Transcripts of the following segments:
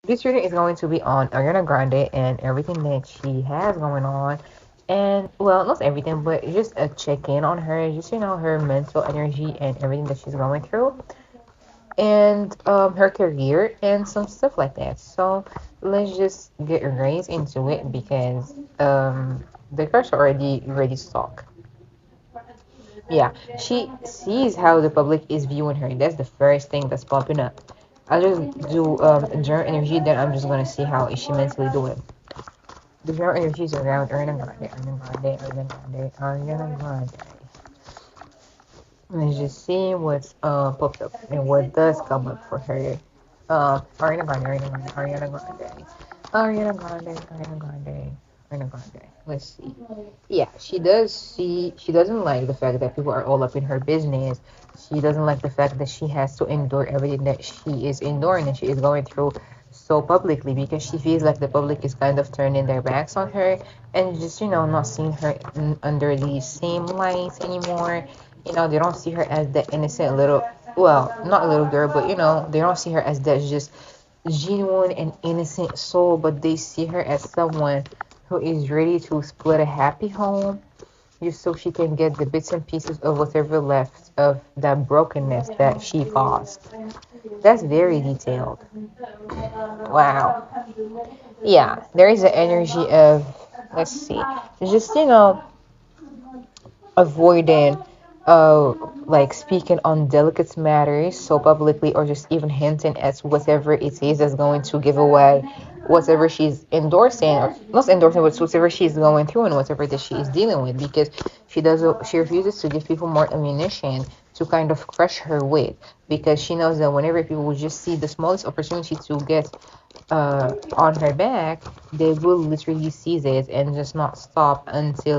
This reading is going to be on Ariana Grande and everything that she has going on. And, well, not everything, but just a check in on her, just, her mental energy and everything that she's going through, and her career and some stuff like that. So let's just get right into it because the cards are already ready to talk. Yeah, she sees how the public is viewing her. That's the first thing that's popping up. I'll just do general energy, then I'm just gonna see how is she mentally doing. The general energy is around Ariana Grande, Ariana Grande, Ariana Grande, Ariana Grande. Let's just see what's popped up and what does come up for her. Ariana Grande, Ariana Grande, Ariana Grande, Ariana Grande, Ariana Grande, Ariana Grande. Let's see. Yeah, she does see. She doesn't like the fact that people are all up in her business. She doesn't like the fact that she has to endure everything that she is enduring and she is going through so publicly because she feels like the public is kind of turning their backs on her and just not seeing her under the same lights anymore. They don't see her as the innocent little, well, not a little girl, but they don't see her as that just genuine and innocent soul, but they see her as someone who is ready to split a happy home just so she can get the bits and pieces of whatever left of that brokenness that she caused. That's very detailed. Wow. Yeah, there is an energy of, let's see, just, avoiding like speaking on delicate matters so publicly or just even hinting at whatever it is that's going to give away whatever she's endorsing or not endorsing but whatever she's going through and whatever that she is dealing with because she refuses to give people more ammunition to kind of crush her with because she knows that whenever people will just see the smallest opportunity to get on her back, they will literally seize it and just not stop until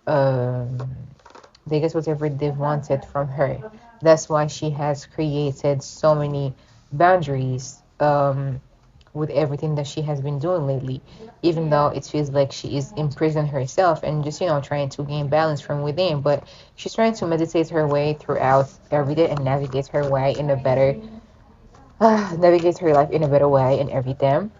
um, they get whatever they wanted from her. That's why she has created so many boundaries with everything that she has been doing lately, even though it feels like she is imprisoned herself and just, trying to gain balance from within. But she's trying to meditate her way throughout every day and navigate her way in a better, navigate her life in a better way and everything.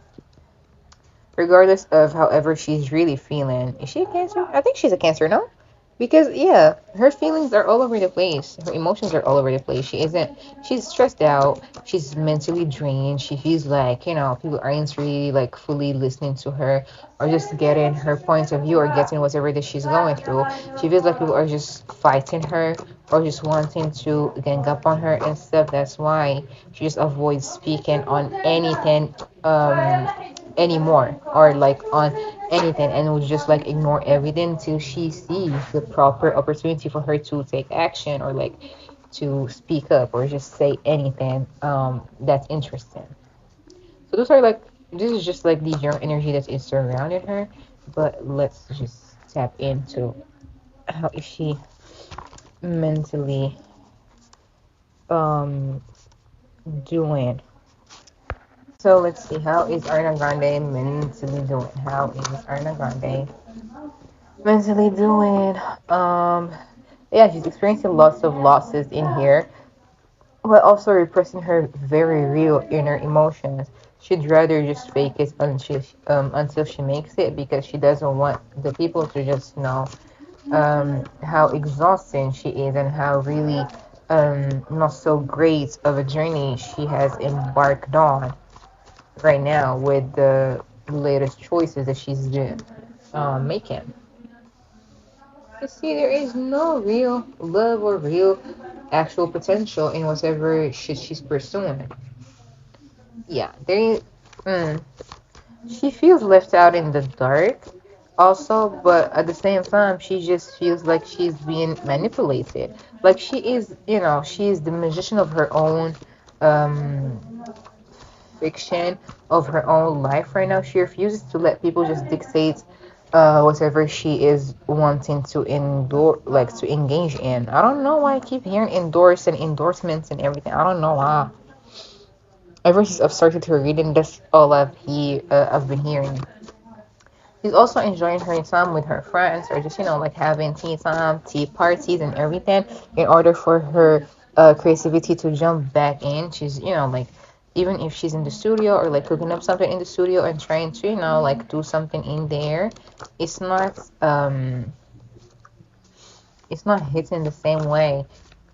Regardless of however she's really feeling. Is she a Cancer? I think she's a Cancer, no? Because yeah, her feelings are all over the place. Her emotions are all over the place. She's stressed out. She's mentally drained. She feels like, people aren't really like fully listening to her or just getting her point of view or getting whatever that she's going through. She feels like people are just fighting her or just wanting to gang up on her and stuff. That's why she just avoids speaking on anything anymore or like on anything and would just like ignore everything till she sees the proper opportunity for her to take action or like to speak up or just say anything that's interesting. So those are like this is just like the general energy that is surrounding her, but let's just tap into how is she mentally um doing. So let's see, how is Ariana Grande mentally doing? How is Ariana Grande mentally doing? Um, yeah, she's experiencing lots of losses in here, but also repressing her very real inner emotions. She'd rather just fake it until she makes it because she doesn't want the people to just know how exhausting she is and how really not so great of a journey she has embarked on right now with the latest choices that she's been making. You see, there is no real love or real actual potential in whatever shit she's pursuing. Yeah, she feels left out in the dark also, but at the same time, she just feels like she's being manipulated. Like she is, she is the magician of her own fiction of her own life right now. She refuses to let people just dictate whatever she is wanting to endure, like to engage in. I don't know why I keep hearing endorse and endorsements and everything. I don't know why. Ever since I've started to reading, that's all I've been hearing. She's also enjoying her time with her friends, or just like having tea time, tea parties, and everything. In order for her creativity to jump back in, she's like even if she's in the studio or like cooking up something in the studio and trying to, like do something in there, it's not it's not hitting the same way,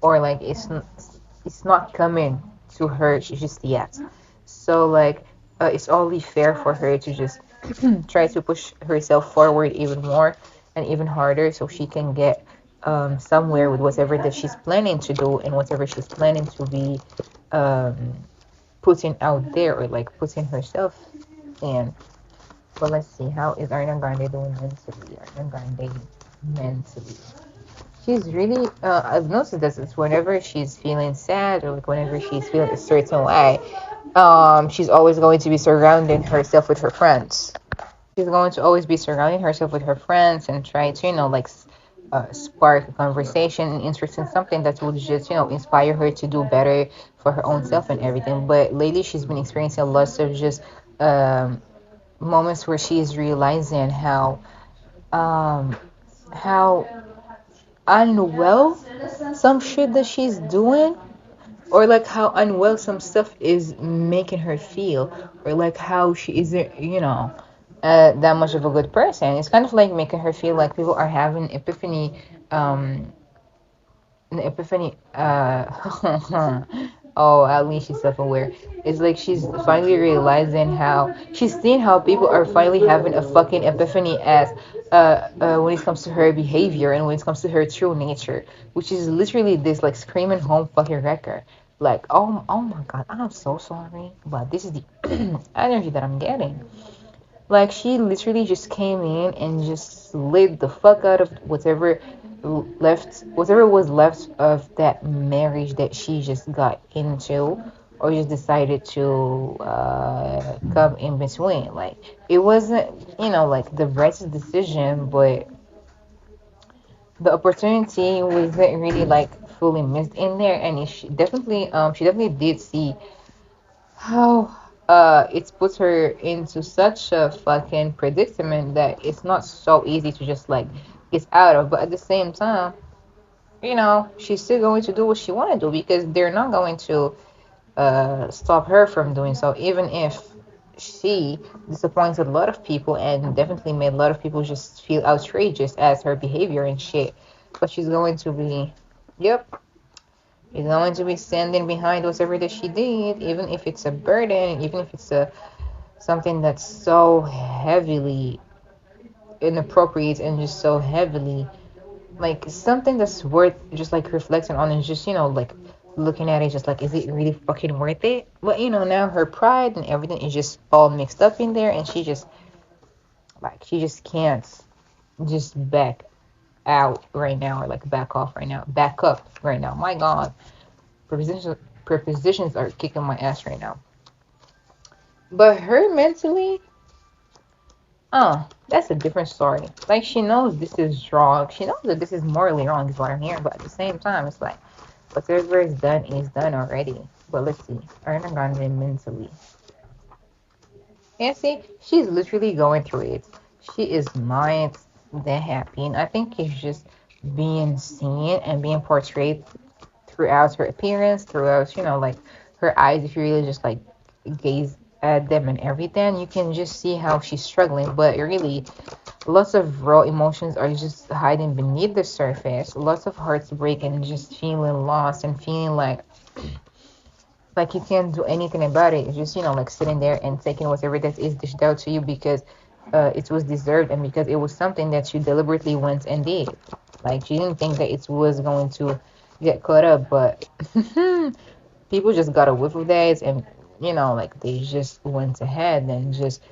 or like it's not coming to her just yet. So like it's only fair for her to just try to push herself forward even more and even harder so she can get somewhere with whatever that she's planning to do and whatever she's planning to be um, putting out there, or like putting herself in. But let's see, how is Ariana Grande doing mentally? Ariana Grande mentally. She's really, I've noticed this, it's whenever she's feeling sad or like whenever she's feeling a certain way, she's always going to be surrounding herself with her friends. She's going to always be surrounding herself with her friends and try to, like, spark a conversation and interest in something that would just, inspire her to do better for her own self and everything. But lately, she's been experiencing lots of just um, moments where she is realizing um, how unwell some shit that she's doing, or like how unwell some stuff is making her feel, or like how she isn't, that much of a good person. It's kind of like making her feel like people are having um an epiphany. Oh, at least she's self-aware. It's like she's finally realizing how she's seeing how people are finally having a fucking epiphany as when it comes to her behavior and when it comes to her true nature, which is literally this like screaming home fucking wrecker. Like, oh my god, I'm so sorry, but this is the energy that I'm getting. Like she literally just came in and just slid the fuck out of whatever was left of that marriage that she just got into, or just decided to come in between. Like it wasn't, like the right decision, but the opportunity wasn't really like fully missed in there, and she definitely did see how it's put her into such a fucking predicament that it's not so easy to just like get out of. But at the same time, she's still going to do what she want to do because they're not going to stop her from doing so, even if she disappointed a lot of people and definitely made a lot of people just feel outrageous as her behavior and shit. But she's going to be, yep, she's going to be standing behind whatever that she did, even if it's a burden, even if it's a something that's so heavily inappropriate and just so heavily like something that's worth just like reflecting on and just like looking at it just like, is it really fucking worth it? But now her pride and everything is just all mixed up in there, and she just can't just back out right now, or like back off right now, back up right now. My god, prepositions are kicking my ass right now. But her mentally, oh, that's a different story. Like she knows this is wrong. She knows that this is morally wrong is what I'm hearing. But at the same time, it's like whatever is done already. But let's see. Ariana Grande mentally. Yeah, see, she's literally going through it. She is not that happy. And I think it's just being seen and being portrayed throughout her appearance, throughout, like her eyes. If you really just like gaze at them and everything, you can just see how she's struggling. But really, lots of raw emotions are just hiding beneath the surface. Lots of heartbreak and just feeling lost and feeling like you can't do anything about it. It's just like sitting there and taking whatever that is dished out to you because it was deserved and because it was something that you deliberately went and did. Like you didn't think that it was going to get caught up, but people just got a whiff of that, and like they just went ahead and just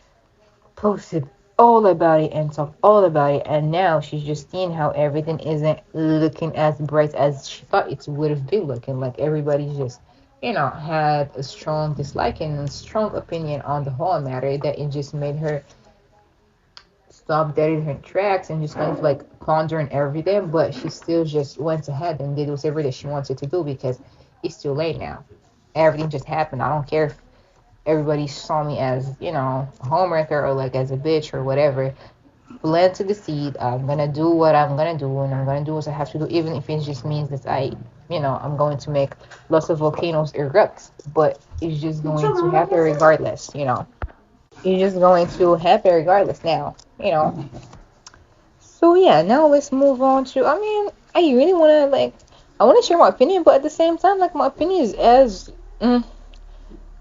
posted all about it and talked all about it, and now she's just seeing how everything isn't looking as bright as she thought it would have been looking. Like everybody just had a strong dislike and a strong opinion on the whole matter, that it just made her stop dead in her tracks and just kind of like pondering everything. But she still just went ahead and did whatever that she wanted to do because it's too late now. Everything just happened. I don't care if everybody saw me as, a homewrecker or like as a bitch or whatever. Planted the seed. I'm gonna do what I'm gonna do, and I'm gonna do what I have to do, even if it just means that I'm going to make lots of volcanoes erupt. But is just going to happen regardless, you know. It's just going to happen regardless now, you know. So yeah, now let's move on to. I mean, I really wanna like, I wanna share my opinion, but at the same time, like my opinion is as, it's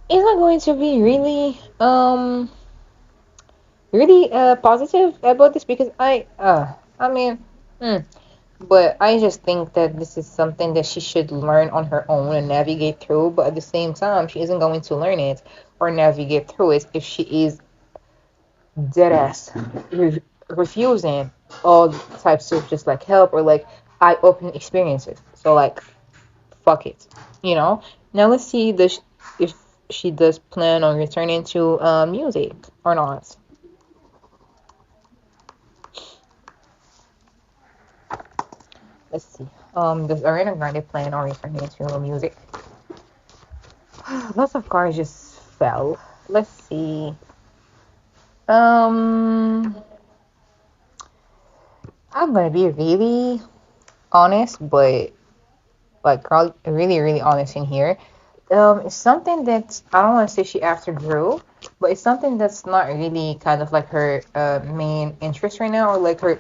not going to be really positive about this because I mean, mm, but I just think that this is something that she should learn on her own and navigate through. But at the same time, she isn't going to learn it or navigate through it if she is dead ass refusing all types of just like help or like eye-opening experiences. So like fuck it, you know. Now let's see this if she does plan on returning to music or not. Let's see. Does Ariana Grande plan on returning to music? Lots of cards just fell. Let's see. Um, I'm gonna be really honest, but like really honest in here. It's something that I don't want to say she after grew, but it's something that's not really kind of like her main interest right now, or like her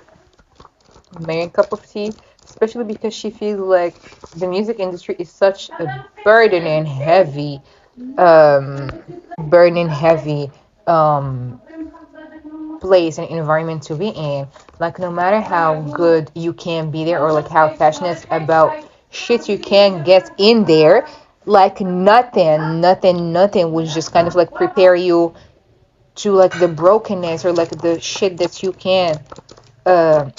main cup of tea, especially because she feels like the music industry is such a burden and heavy, um, burden heavy um place and environment to be in. Like no matter how good you can be there or like how passionate about shit you can get in there, like nothing would just kind of like prepare you to like the brokenness or like the shit that you can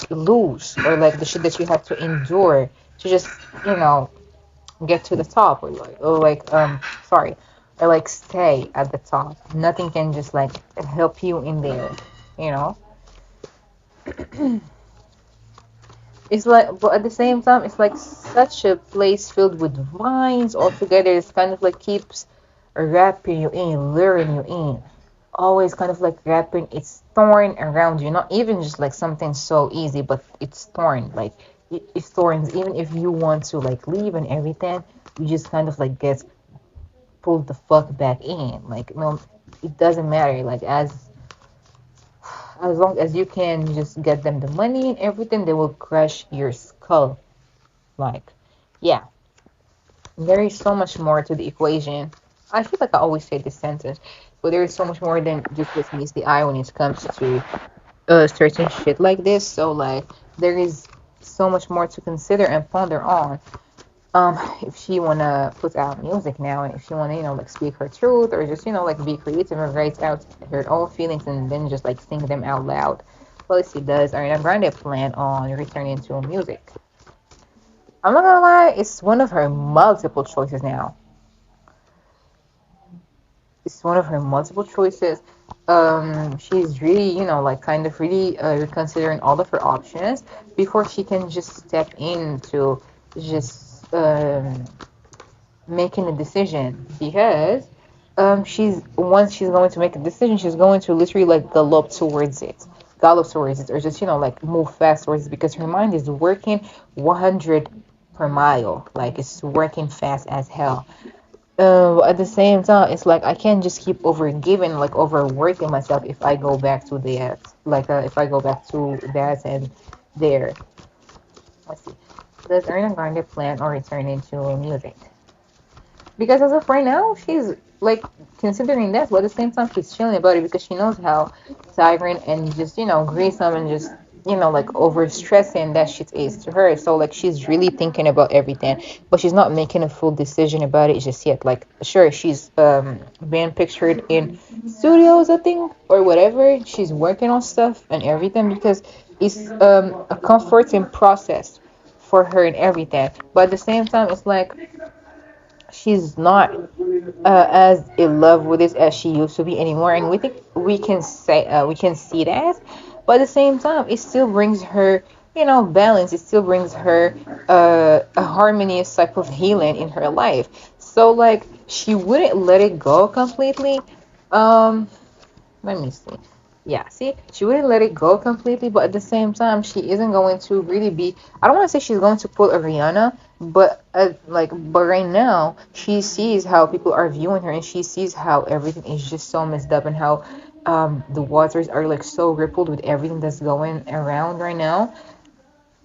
lose or like the shit that you have to endure to just, you know, get to the top or like sorry or like stay at the top. Nothing can just like help you in there, you know. It's like, but at the same time, it's like such a place filled with vines altogether. It's kind of like keeps wrapping you in, luring you in. Always kind of like wrapping its thorn around you. Not even just like something so easy, but it's thorn. Like it's thorns. Even if you want to like leave and everything, you just kind of like get pulled the fuck back in. Like no, it doesn't matter. Like as long as you can just get them the money and everything, they will crush your skull. Like, yeah, there is so much more to the equation. I feel like I always say this sentence, but there is so much more than just what meets the eye when it comes to certain shit like this. So, like, there is so much more to consider and ponder on. If she wanna put out music now, and if she wanna, you know, like speak her truth, or just, you know, like be creative and write out her own feelings and then just like sing them out loud. Well, let's see, does Ariana Grande plan on returning to music? I'm not gonna lie, it's one of her multiple choices now. It's one of her multiple choices. She's really, you know, like kind of really reconsidering all of her options before she can just step into just making a decision because she's once she's going to make a decision, she's going to literally like gallop towards it, or just, you know, like move fast towards it because her mind is working 100 per mile, like it's working fast as hell. At the same time, it's like I can't just keep overgiving, like overworking myself if I go back to that, like if I go back to that and there. Let's see. Does Ariana Grande plan on returning to music? Because as of right now, she's like considering that, but at the same time, she's chilling about it because she knows how tiring and just, you know, gruesome and just, you know, like over stressing that shit is to her. So like she's really thinking about everything, but she's not making a full decision about it just yet. Like sure, she's being pictured in studios, I think, or whatever. She's working on stuff and everything because it's a comforting process for her and everything. But at the same time, it's like she's not as in love with it as she used to be anymore, and we think we can see that, but at the same time it still brings her, you know, balance. It still brings her a harmonious type of healing in her life, so like she wouldn't let it go completely. um Let me see. Yeah, see, she wouldn't let it go completely, but at the same time, she isn't going to really be. I don't want to say she's going to pull a Rihanna, but but right now, she sees how people are viewing her, and she sees how everything is just so messed up, and how the waters are like so rippled with everything that's going around right now,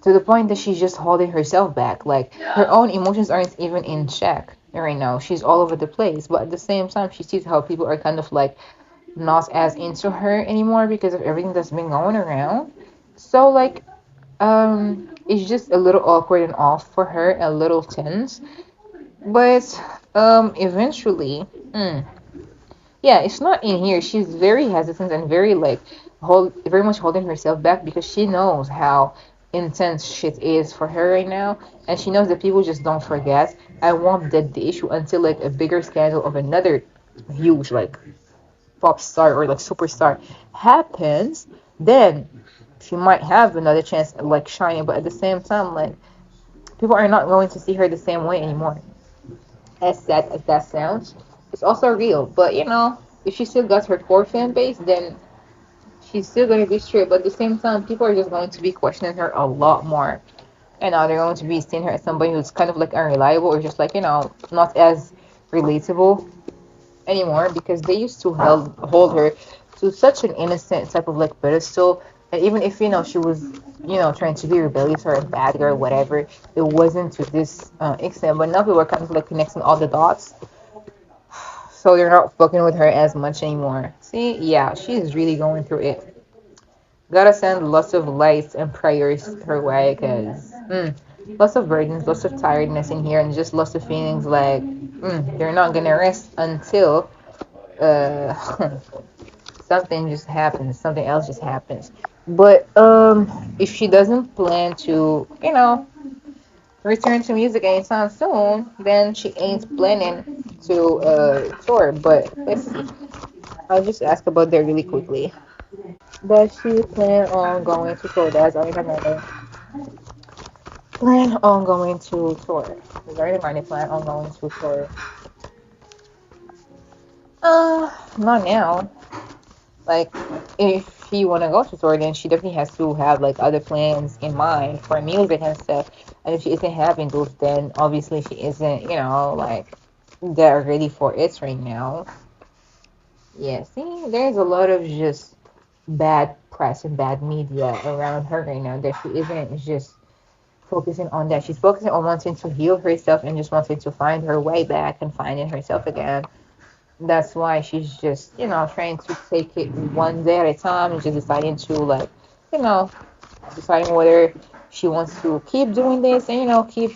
to the point that she's just holding herself back. Like her own emotions aren't even in check right now. She's all over the place, but at the same time, she sees how people are kind of like not as into her anymore because of everything that's been going around. So it's just a little awkward and off for her, a little tense. But eventually, mm, yeah, it's not in here. She's very hesitant and very very much holding herself back because she knows how intense shit is for her right now, and she knows that people just don't forget and won't dead the issue until like a bigger scandal of another huge pop star or like superstar happens, then she might have another chance at like shining. But at the same time, like people are not going to see her the same way anymore. As sad as that sounds, it's also real. But if she still got her core fan base, then she's still going to be straight. But at the same time, people are just going to be questioning her a lot more. And now they're going to be seeing her as somebody who's kind of like unreliable or just like not as relatable anymore, because they used to hold her to such an innocent type of like pedestal. And even if she was trying to be rebellious or a bad girl or whatever, it wasn't to this extent. But now people are kind of like connecting all the dots, so they're not fucking with her as much anymore. See, yeah, she's really going through it. Gotta send lots of lights and prayers her way, because lots of burdens, lots of tiredness in here, and just lots of feelings like they're not gonna rest until uh something just happens, something else just happens. But if she doesn't plan to, return to music anytime soon, then she ain't planning to tour. But let's see. I'll just ask about that really quickly. Does she plan on going to tour? Does Ariana Grande plan on going to tour? Does Ariana Grande plan on going to tour? Not now. Like, if she wanna go to tour, then she definitely has to have like other plans in mind for music and stuff. And if she isn't having those, then obviously she isn't, like that ready for it right now. Yeah, see, there's a lot of just bad press and bad media around her right now that she isn't just focusing on that. She's focusing on wanting to heal herself and just wanting to find her way back and finding herself again. That's why she's just, trying to take it one day at a time and just deciding to you know, deciding whether she wants to keep doing this and, keep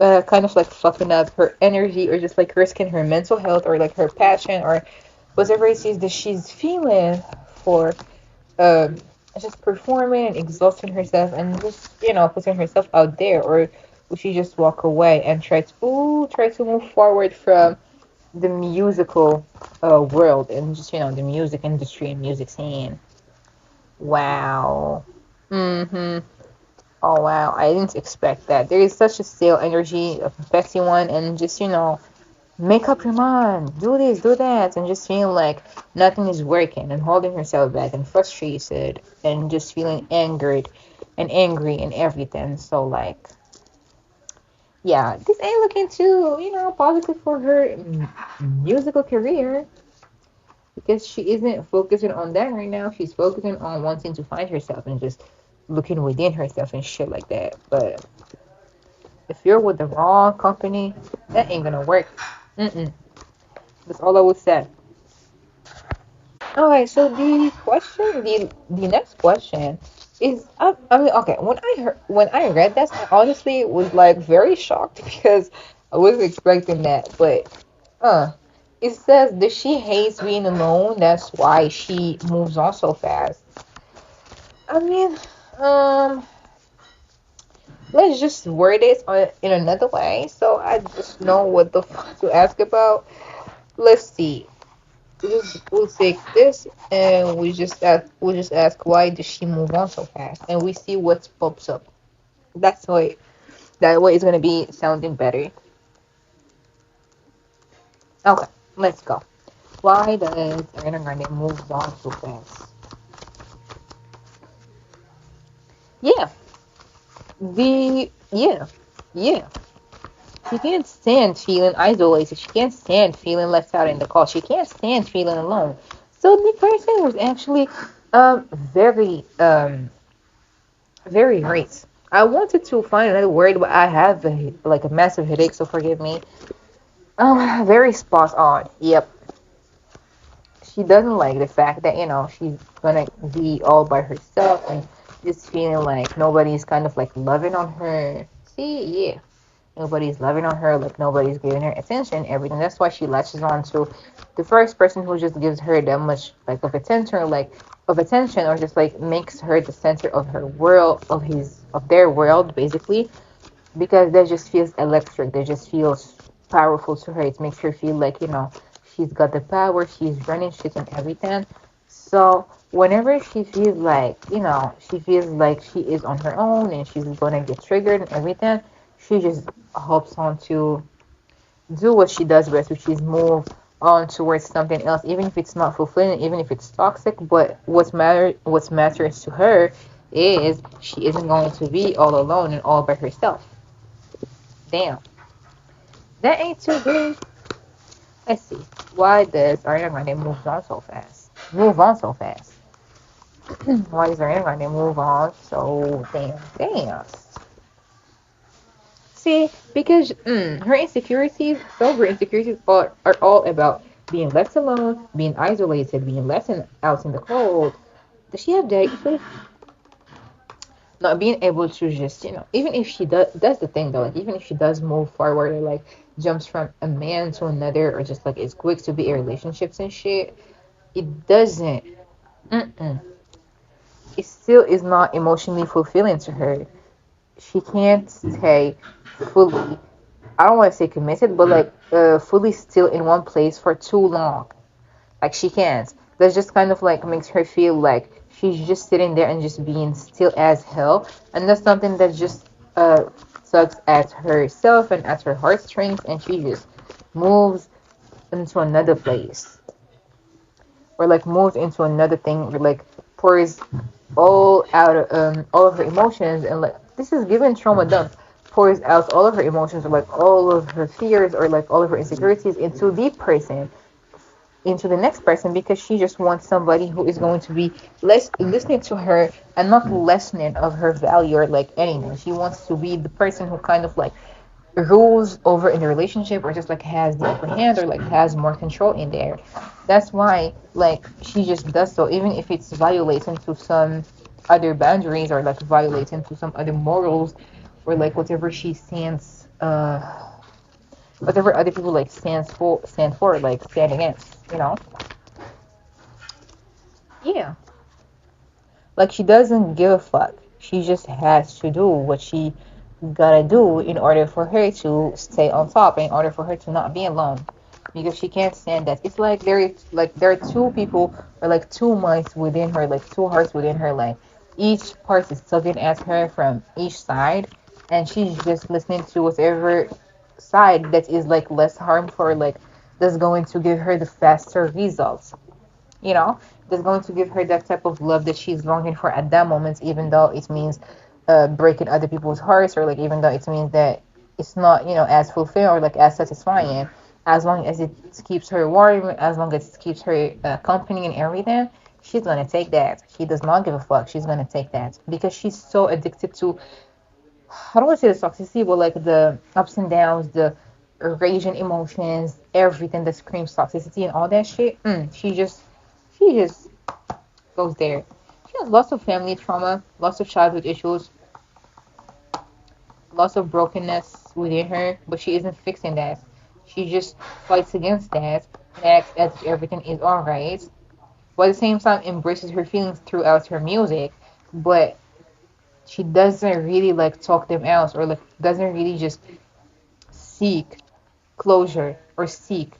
kind of like fucking up her energy or just like risking her mental health or like her passion or whatever it is that she's feeling for um just performing and exhausting herself and just, putting herself out there, or would she just walk away and try to move forward from the musical world and just the music industry and music scene. Wow. Mm-hmm. Oh wow, I didn't expect that. There is such a stale energy, a perfecting one, and just make up your mind, do this, do that, and just feeling like nothing is working and holding herself back and frustrated and just feeling angered and angry and everything. So yeah, this ain't looking too positive for her musical career, because she isn't focusing on that right now. She's focusing on wanting to find herself and just looking within herself and shit like that. But if you're with the wrong company, that ain't gonna work. Mm-mm. That's all I would say. All right. So the next question is, I mean, okay. When I read this, I honestly was like very shocked because I wasn't expecting that. But uh, it says that she hates being alone. That's why she moves on so fast. I mean, um, let's just word it in another way so I just know what the fuck to ask about. Let's see. We'll take this and we'll just ask why does she move on so fast, and we see what pops up. That's why that way it's gonna be sounding better. Okay, let's go. Why does Ariana Grande move on so fast? Yeah, yeah, yeah. She can't stand feeling isolated. She can't stand feeling left out in the cold. She can't stand feeling alone. So the person was actually very very great. I wanted to find another word, but I have like a massive headache, so forgive me. Very spot on. Yep. She doesn't like the fact that she's gonna be all by herself and just feeling like nobody's kind of like loving on her. See, yeah, nobody's loving on her, like nobody's giving her attention, everything. That's why she latches on to the first person who just gives her that much like of attention, or just like makes her the center of her world, of their world, basically, because that just feels electric. That just feels powerful to her. It makes her feel like she's got the power. She's running shit and everything. So whenever she feels like she is on her own and she's gonna get triggered and everything, she just hops on to do what she does best, which is move on towards something else, even if it's not fulfilling, even if it's toxic. But what matters to her is she isn't going to be all alone and all by herself. Damn, that ain't too good. Let's see. Why does Ariana Grande move on so fast? Move on so fast. Why does Ariana Grande move on so damn fast? See, because her insecurities, so her insecurities are all about being left alone, being isolated, being left out in the cold. Does she have that? Not being able to just even if she does, that's the thing though, like even if she does move forward, or like jumps from a man to another, or just like is quick to be in relationships and shit, it doesn't, mm-mm, it still is not emotionally fulfilling to her. She can't stay fully, I don't want to say committed, but like fully still in one place for too long. Like she can't. That just kind of like makes her feel like she's just sitting there and just being still as hell. And that's something that just sucks at herself and at her heartstrings, and she just moves into another place, or like moves into another thing, or like pours all of her emotions, and like this is given trauma dump, pours out all of her emotions, or like all of her fears, or like all of her insecurities into the person, into the next person, because she just wants somebody who is going to be less listening to her and not lessening of her value or like anything. She wants to be the person who kind of like rules over in the relationship, or just like has the upper hand, or like has more control in there. That's why like she just does so, even if it's violating to some other boundaries, or like violating to some other morals, or like whatever she stands whatever other people like stand for, like stand against. Yeah, like she doesn't give a fuck. She just has to do what she gotta do in order for her to stay on top, in order for her to not be alone, because she can't stand that. It's like there are two people, or like two minds within her, like two hearts within her, like each part is tugging at her from each side, and she's just listening to whatever side that is like less harmful, or like that's going to give her the faster results, you know, that's going to give her that type of love that she's longing for at that moment, even though it means breaking other people's hearts, or like even though it means that it's not, as fulfilling or like as satisfying. As long as it keeps her warm, as long as it keeps her company and everything, she's gonna take that. She does not give a fuck. She's gonna take that because she's so addicted to, I don't want to say the toxicity, but like the ups and downs, the raging emotions, everything that screams toxicity and all that shit. She just goes there. She has lots of family trauma, lots of childhood issues, lots of brokenness within her, but she isn't fixing that. She just fights against that and acts as if everything is alright, but at the same time embraces her feelings throughout her music, but she doesn't really like talk them out, or like doesn't really just seek closure, or seek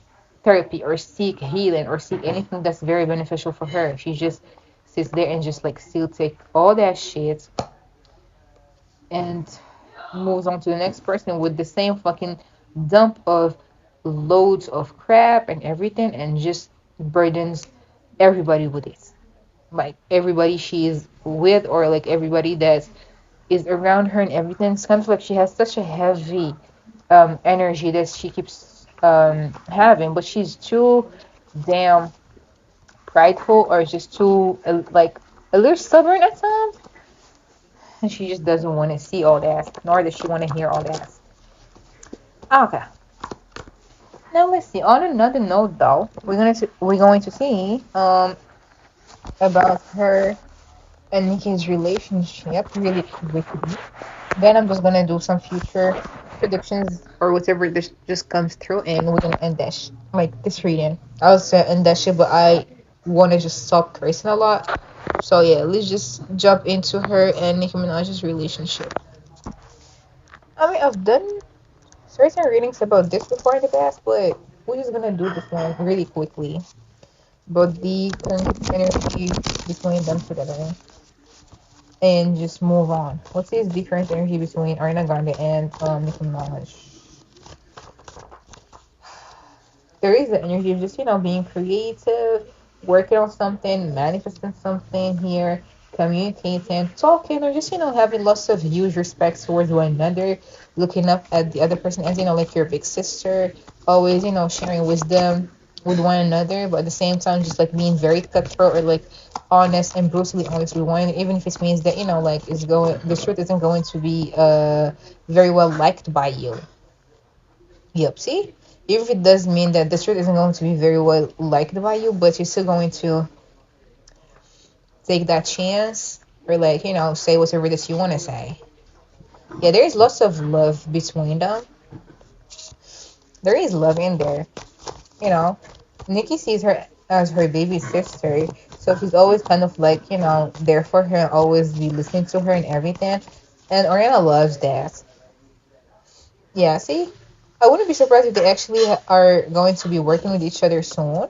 therapy, or seek healing, or seek anything that's very beneficial for her. She just sits there and just like still take all that shit and moves on to the next person with the same fucking dump of loads of crap and everything, and just burdens everybody with it. Like everybody she is with, or like everybody that is around her and everything. It's kind of like she has such a heavy energy that she keeps having, but she's too damn prideful, or just too like a little stubborn at times, and she just doesn't want to see all that, nor does she want to hear all that. Okay, now let's see. On another note, though, we're going to see about her and Nicki's relationship really quickly. Then I'm just gonna do some future predictions or whatever this just comes through, and we're gonna end that like this reading. I was end that shit, but I want to just stop cursing a lot. So yeah, let's just jump into her and Nicki Minaj's relationship. I mean, I've done certain readings about this before in the past, but we're just gonna do this one really quickly. But the current energy between them together, and just move on. What's this different energy between Ariana Grande and Nicki Minaj? There is the energy of just, being creative, working on something, manifesting something here, communicating, talking, or just, having lots of huge respect towards one another, looking up at the other person as, like your big sister, always, sharing wisdom with one another, but at the same time, just like being very cutthroat, or like honest and brutally honest with one, even if it means that, like the truth isn't going to be very well liked by you. Yep, see? Even if it does mean that the truth isn't going to be very well liked by you, but you're still going to take that chance, or like, say whatever that you want to say. Yeah, there is lots of love between them. There is love in there, you know. Nikki sees her as her baby sister, so she's always kind of like, there for her, always be listening to her and everything. And Oriana loves that. Yeah, see? I wouldn't be surprised if they actually are going to be working with each other soon.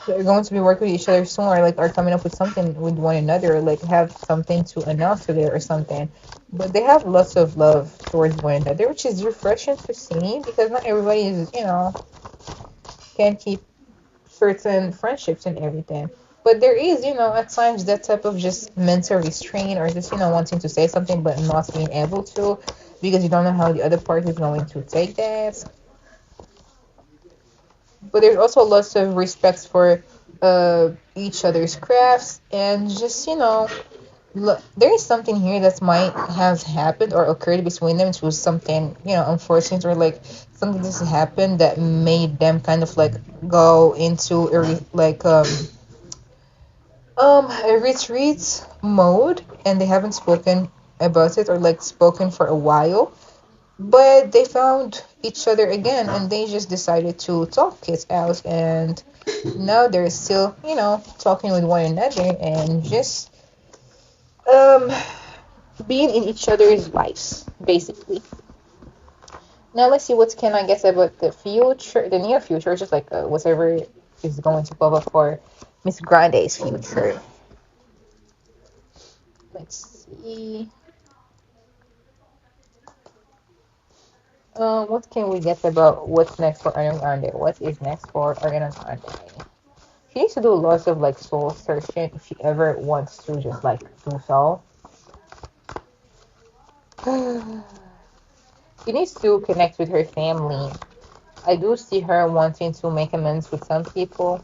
They're going to be working with each other soon, or like are coming up with something with one another, or like have something to announce together or something. But they have lots of love towards one another, which is refreshing to see, because not everybody is, can keep certain friendships and everything. But there is, at times that type of just mental restraint, or just, wanting to say something but not being able to, because you don't know how the other party is going to take that. But there's also lots of respect for each other's crafts, and just, look, there is something here that might have happened or occurred between them. It was something, unfortunate, or like something that's happened that made them kind of like go into a retreat mode, and they haven't spoken about it, or like spoken for a while, but they found each other again, and they just decided to talk it out, and now they're still, talking with one another, and just um being in each other's lives, basically. Now let's see what can I guess about the future, the near future, just like whatever is going to pop up for Miss Grande's future. Let's see. What can we guess about what's next for Ariana Grande? What is next for Ariana Grande? She needs to do lots of like soul searching if she ever wants to just like do so. She needs to connect with her family. I do see her wanting to make amends with some people.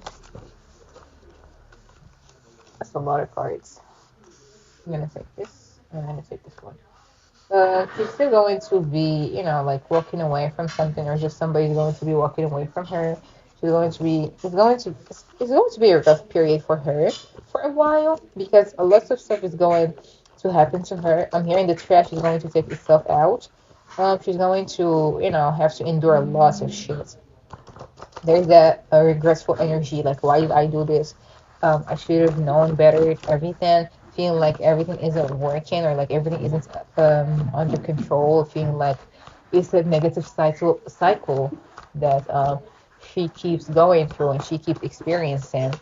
That's a lot of cards. I'm gonna take this. I'm gonna take this one. She's still going to be, like walking away from something, or just somebody's going to be walking away from her. It's going to be a rough period for her for a while, because a lot of stuff is going to happen to her. I'm hearing the trash is going to take itself out. She's going to, have to endure lots of shit. There's that regretful energy, like, why did I do this? I should have known better, everything, feeling like everything isn't working, or like everything isn't under control, feeling like it's a negative cycle that she keeps going through and she keeps experiencing.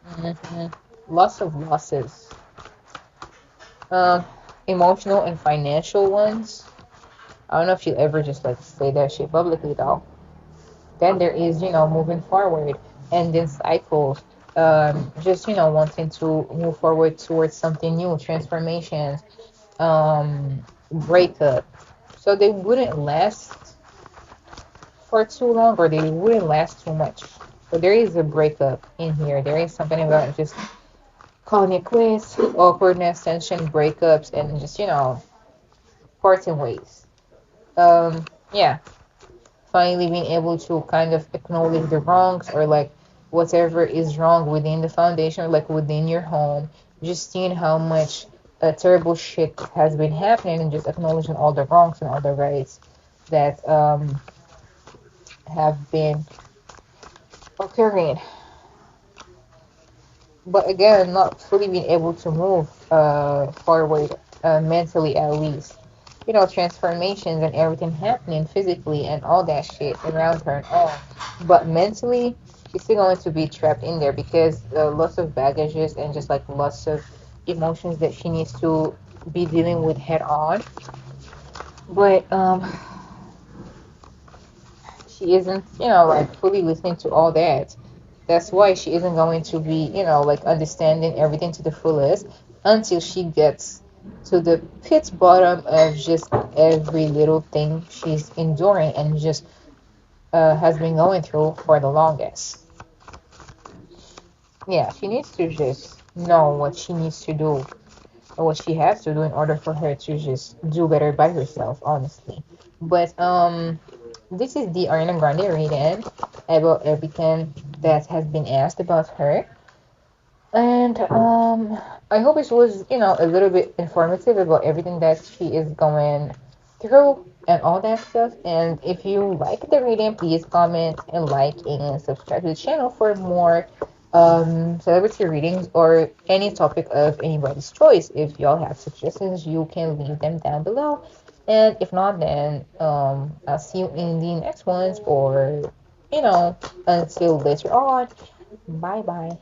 hmm Lots of losses, um, emotional and financial ones. I don't know if she'll ever just like say that shit publicly though. then there is, moving forward, and then cycles. Just, wanting to move forward towards something new, transformations, breakup. So they wouldn't last for too long, or they wouldn't last too much. So there is a breakup in here. There is something about just calling it quits, awkwardness, tension, breakups, and just, parting ways. Yeah, finally being able to kind of acknowledge the wrongs, or like whatever is wrong within the foundation, or like within your home. Just seeing how much terrible shit has been happening, and just acknowledging all the wrongs and all the rights that have been occurring. But again, not fully being able to move forward, mentally at least. Transformations and everything happening physically and all that shit around her and all. But mentally, she's still going to be trapped in there, because lots of baggages and just like lots of emotions that she needs to be dealing with head on. But she isn't, like fully listening to all that. That's why she isn't going to be, like understanding everything to the fullest until she gets to the pit bottom of just every little thing she's enduring and just has been going through for the longest. Yeah, she needs to just know what she needs to do, or what she has to do, in order for her to just do better by herself, honestly. But this is the Ariana Grande reading about everything that has been asked about her. And I hope it was, a little bit informative about everything that she is going through and all that stuff. And if you like the reading, please comment and like and subscribe to the channel for more celebrity readings, or any topic of anybody's choice. If y'all have suggestions, you can leave them down below. And if not, then I'll see you in the next ones, or until later on. Bye bye.